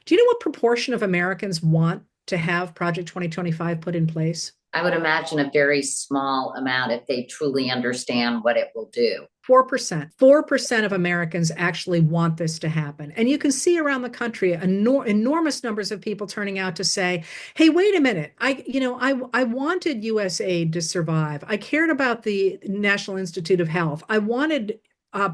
Do you know what proportion of Americans want to have Project 2025 put in place? I would imagine a very small amount if they truly understand what it will do. 4%. 4% of Americans actually want this to happen. And you can see around the country enormous numbers of people turning out to say, hey, wait a minute. I wanted USAID to survive. I cared about the National Institute of Health. I wanted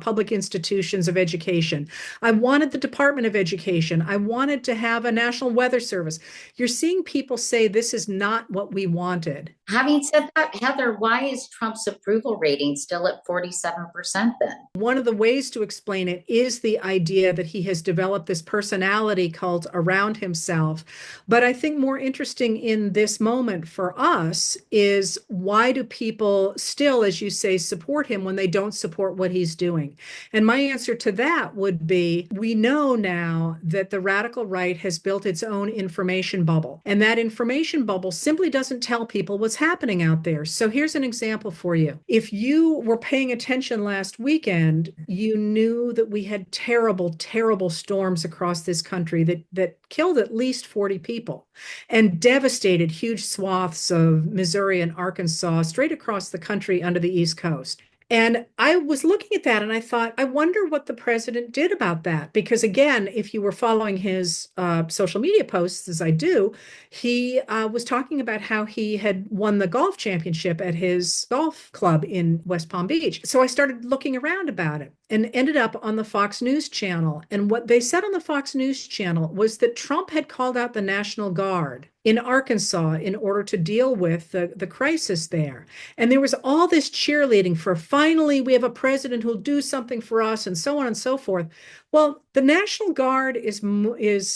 public institutions of education. I wanted the Department of Education. I wanted to have a National Weather Service. You're seeing people say this is not what we wanted. Having said that, Heather, why is Trump's approval rating still at 47% then? One of the ways to explain it is the idea that he has developed this personality cult around himself. But I think more interesting in this moment for us is why do people still, as you say, support him when they don't support what he's doing? And my answer to that would be we know now that the radical right has built its own information bubble. And that information bubble simply doesn't tell people what's happening out there. So here's an example for you. If you were paying attention last weekend, you knew that we had terrible, terrible storms across this country that killed at least 40 people and devastated huge swaths of Missouri and Arkansas straight across the country under the East Coast. And I was looking at that and I thought, I wonder what the president did about that. Because again, if you were following his social media posts, as I do, he was talking about how he had won the golf championship at his golf club in West Palm Beach. So I started looking around about it and ended up on the Fox News channel. And what they said on the Fox News channel was that Trump had called out the National Guard in Arkansas in order to deal with the crisis there. And there was all this cheerleading for finally we have a president who'll do something for us and so on and so forth. Well, the National Guard is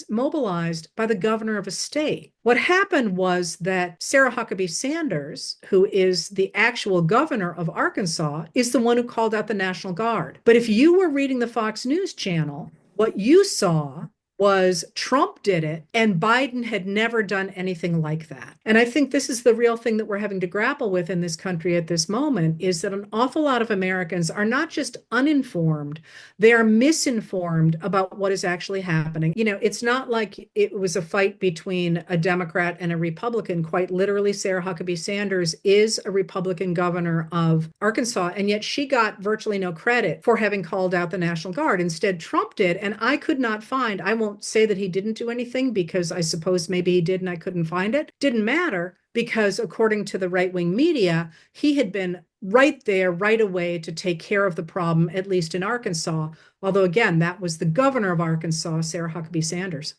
mobilized by the governor of a state. What happened was that Sarah Huckabee Sanders, who is the actual governor of Arkansas, is the one who called out the National Guard. But if you were reading the Fox News channel, what you saw was Trump did it, and Biden had never done anything like that. And I think this is the real thing that we're having to grapple with in this country at this moment is that an awful lot of Americans are not just uninformed, they are misinformed about what is actually happening. You know, it's not like it was a fight between a Democrat and a Republican. Quite literally, Sarah Huckabee Sanders is a Republican governor of Arkansas, and yet she got virtually no credit for having called out the National Guard. Instead, Trump did, and I could not find, I won't say that he didn't do anything because I suppose maybe he did and I couldn't find it. Didn't matter because according to the right-wing media, he had been right there right away to take care of the problem, at least in Arkansas. Although again, that was the governor of Arkansas, Sarah Huckabee Sanders.